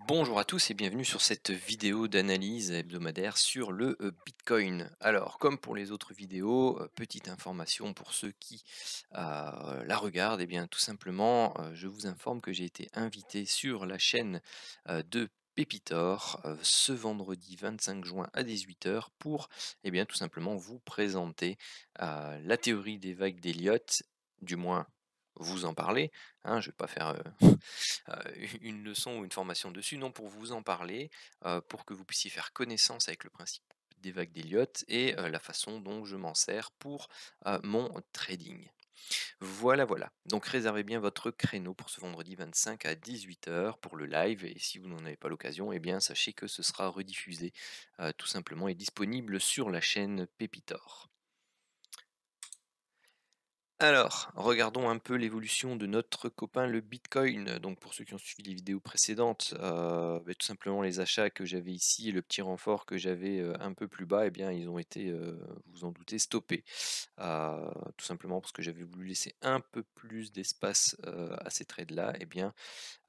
Bonjour à tous et bienvenue sur cette vidéo d'analyse hebdomadaire sur le Bitcoin. Alors, comme pour les autres vidéos, petite information pour ceux qui la regardent, et bien tout simplement, je vous informe que j'ai été invité sur la chaîne de Pépitor ce vendredi 25 juin à 18 h pour bien tout simplement vous présenter la théorie des vagues d'Elliott, du moins vous en parler, hein, je ne vais pas faire une leçon ou une formation dessus, non, pour vous en parler, pour que vous puissiez faire connaissance avec le principe des vagues d'Elliott et la façon dont je m'en sers pour mon trading. Voilà, voilà. Donc réservez bien votre créneau pour ce vendredi 25 à 18 h pour le live et si vous n'en avez pas l'occasion, eh bien sachez que ce sera rediffusé tout simplement et disponible sur la chaîne Pépitor. Alors, regardons un peu l'évolution de notre copain le Bitcoin. Donc pour ceux qui ont suivi les vidéos précédentes, tout simplement les achats que j'avais ici et le petit renfort que j'avais un peu plus bas, eh bien ils ont été, vous en doutez, stoppés. Tout simplement parce que j'avais voulu laisser un peu plus d'espace à ces trades-là. Eh bien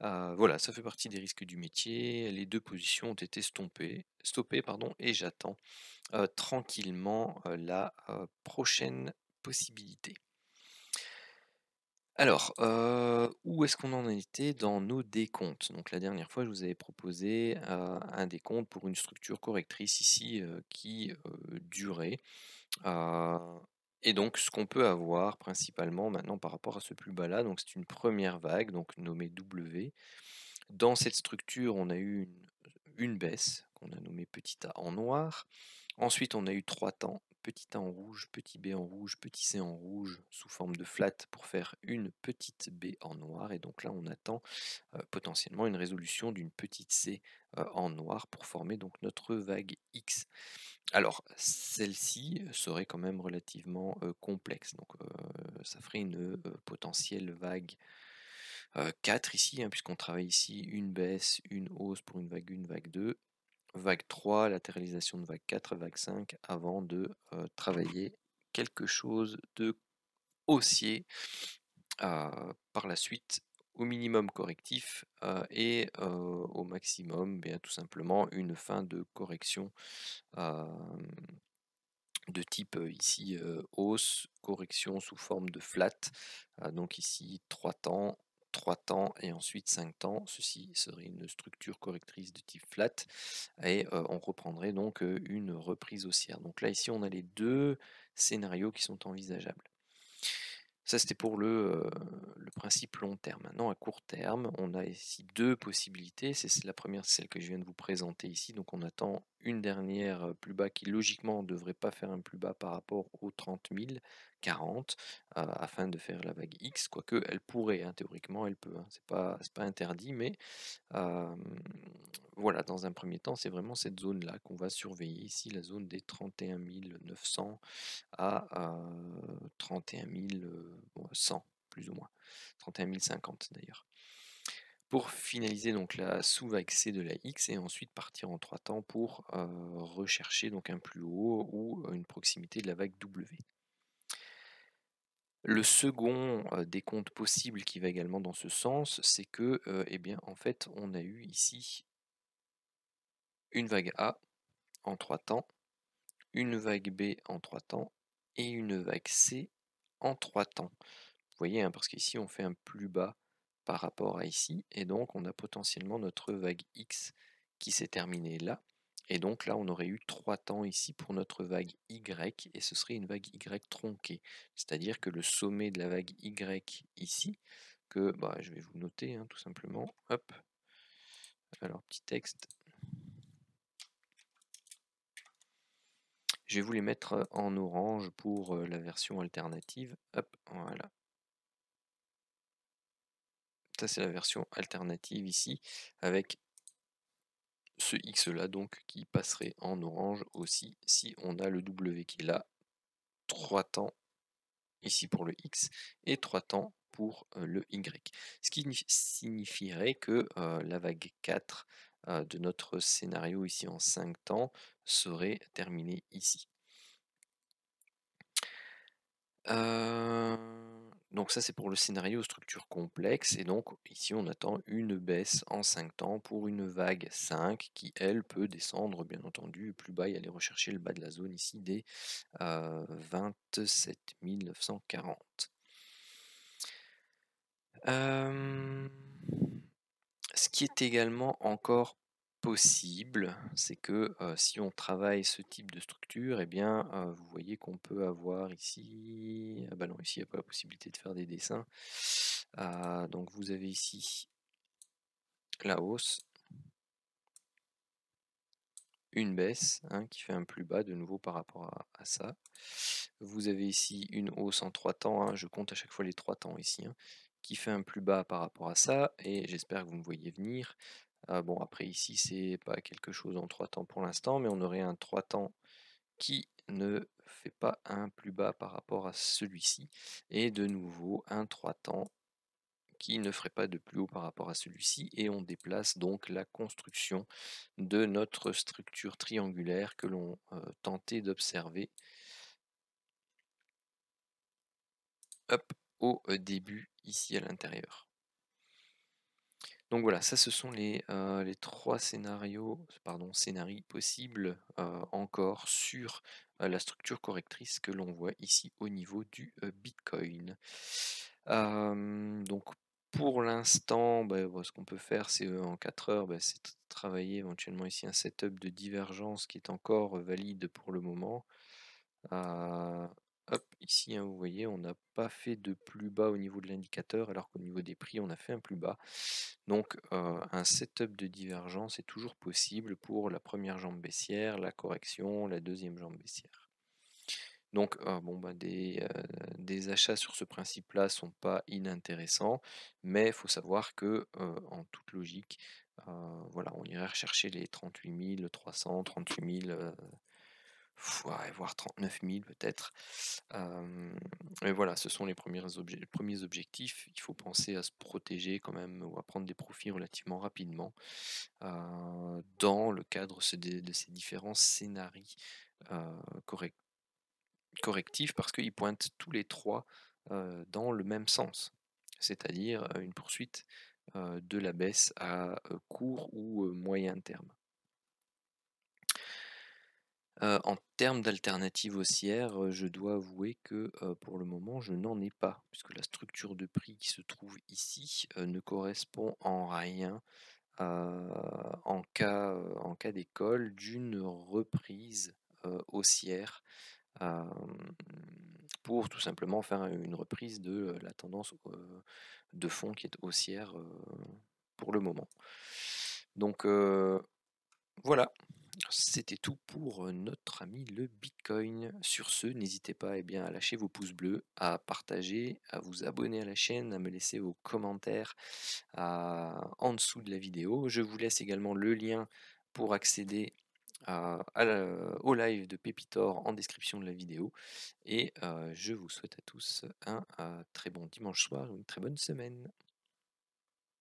voilà, ça fait partie des risques du métier. Les deux positions ont été stoppées pardon, et j'attends tranquillement la prochaine possibilité. Alors, où est-ce qu'on en était dans nos décomptes? Donc la dernière fois, je vous avais proposé, un décompte pour une structure correctrice ici, qui, durait, heu et donc ce qu'on peut avoir principalement maintenant par rapport à ce plus bas là, donc c'est une première vague, donc nommée W. Dans cette structure, on a eu une baisse qu'on a nommée petit a en noir. Ensuite, on a eu 3 temps, petit a en rouge, petit b en rouge, petit c en rouge, sous forme de flat pour faire une petite b en noir. Et donc là, on attend potentiellement une résolution d'une petite c en noir pour former donc notre vague X. Alors, celle-ci serait quand même relativement complexe. Donc, ça ferait une potentielle vague 4 ici, hein, puisqu'on travaille ici une baisse, une hausse pour une vague 1, vague 2. Vague 3, latéralisation de vague 4, vague 5, avant de travailler quelque chose de haussier par la suite, au minimum correctif et au maximum, bien tout simplement une fin de correction euh, de type ici hausse, correction sous forme de flat. Donc ici 3 temps et ensuite 5 temps. Ceci serait une structure correctrice de type flat et on reprendrait donc une reprise haussière. Donc là ici on a les deux scénarios qui sont envisageables. Ça, c'était pour le principe long terme. Maintenant, à court terme, on a ici deux possibilités. La première, c'est celle que je viens de vous présenter ici. Donc, on attend une dernière plus bas qui, logiquement, ne devrait pas faire un plus bas par rapport aux 30 040 afin de faire la vague X. Quoique, elle pourrait, hein, théoriquement, elle peut. Hein. C'est pas interdit, mais voilà, dans un premier temps, c'est vraiment cette zone-là qu'on va surveiller. Ici, la zone des 31 900 à 31 100, plus ou moins. 31 050 d'ailleurs. Pour finaliser donc la sous-vague C de la X et ensuite partir en 3 temps pour rechercher donc un plus haut ou une proximité de la vague W. Le second décompte possible qui va également dans ce sens, c'est que, eh bien, en fait, on a eu ici une vague A en 3 temps, une vague B en 3 temps et une vague C en 3 temps. Vous voyez, hein, parce qu'ici on fait un plus bas par rapport à ici, et donc on a potentiellement notre vague X qui s'est terminée là. Et donc là, on aurait eu 3 temps ici pour notre vague Y, et ce serait une vague Y tronquée. C'est-à-dire que le sommet de la vague Y ici, que je vais vous noter hein, tout simplement, hop, alors petit texte, je vais vous les mettre en orange pour la version alternative, hop, voilà. Ça c'est la version alternative ici, avec ce X là donc qui passerait en orange aussi si on a le W qui est là, 3 temps ici pour le X et 3 temps pour le Y. Ce qui signifierait que la vague 4 de notre scénario ici en 5 temps serait terminée ici. Donc ça, c'est pour le scénario structure complexe et donc ici on attend une baisse en 5 temps pour une vague 5 qui elle peut descendre bien entendu plus bas et aller rechercher le bas de la zone ici des 27 940. Ce qui est également encore possible, c'est que si on travaille ce type de structure, eh bien, vous voyez qu'on peut avoir ici, ah bah non, ici il n'y a pas la possibilité de faire des dessins. Donc vous avez ici la hausse, une baisse hein, qui fait un plus bas de nouveau par rapport à ça. Vous avez ici une hausse en 3 temps, hein, je compte à chaque fois les 3 temps ici, hein, qui fait un plus bas par rapport à ça, et j'espère que vous me voyez venir. Bon après ici c'est pas quelque chose en 3 temps pour l'instant, mais on aurait un 3 temps qui ne fait pas un plus bas par rapport à celui-ci, et de nouveau un 3 temps qui ne ferait pas de plus haut par rapport à celui-ci, et on déplace donc la construction de notre structure triangulaire que l'on tentait d'observer hop, au début ici à l'intérieur. Donc voilà, ça ce sont les 3 scénarios, pardon, scénarii possibles encore sur la structure correctrice que l'on voit ici au niveau du Bitcoin. Donc pour l'instant, bah, ce qu'on peut faire, c'est en 4 heures, bah, c'est travailler éventuellement ici un setup de divergence qui est encore valide pour le moment. Hop, ici, hein, vous voyez, on n'a pas fait de plus bas au niveau de l'indicateur, alors qu'au niveau des prix, on a fait un plus bas. Donc, un setup de divergence est toujours possible pour la première jambe baissière, la correction, la deuxième jambe baissière. Donc, bon, bah, des achats sur ce principe-là sont pas inintéressants, mais il faut savoir que, en toute logique, voilà, on irait rechercher les 38 300, 38 000, ouais, voire 39 000 peut-être. Et voilà, ce sont les premiers objectifs. Il faut penser à se protéger quand même ou à prendre des profits relativement rapidement dans le cadre de ces différents scénarios correctifs parce qu'ils pointent tous les trois dans le même sens, c'est-à-dire une poursuite de la baisse à court ou moyen terme. En termes d'alternatives haussières, je dois avouer que, pour le moment, je n'en ai pas, puisque la structure de prix qui se trouve ici, ne correspond en rien, en cas d'école, d'une reprise, haussière, hem, pour tout simplement faire une reprise de, la tendance, de fond qui est haussière, pour le moment. Donc, voilà. C'était tout pour notre ami le Bitcoin. Sur ce, n'hésitez pas bien, à lâcher vos pouces bleus, à partager, à vous abonner à la chaîne, à me laisser vos commentaires en dessous de la vidéo. Je vous laisse également le lien pour accéder au live de Pépitor en description de la vidéo. Et je vous souhaite à tous un très bon dimanche soir, une très bonne semaine.